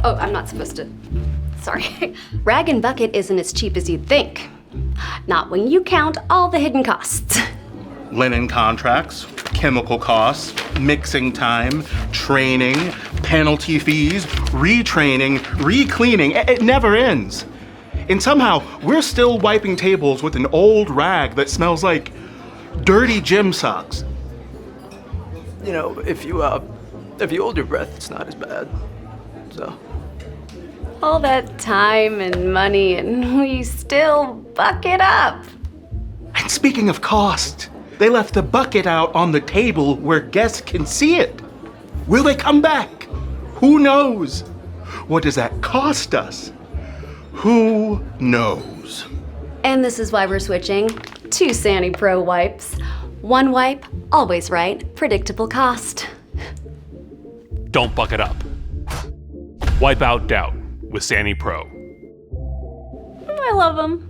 Oh, I'm not supposed to. Sorry. Rag and bucket isn't as cheap as you'd think. Not when you count all the hidden costs. Linen contracts, chemical costs, mixing time, training, penalty fees, retraining, re-cleaning. It never ends. And somehow, we're still wiping tables with an old rag that smells like dirty gym socks. You know, if you hold your breath, it's not as bad. So. All that time and money, and we still bucket up. And speaking of cost, they left the bucket out on the table where guests can see it. Will they come back? Who knows? What does that cost us? Who knows? And this is why we're switching to Sani Pro wipes. One wipe, always right, predictable cost. Don't bucket up. Wipe out doubt with Sani Pro. I love them.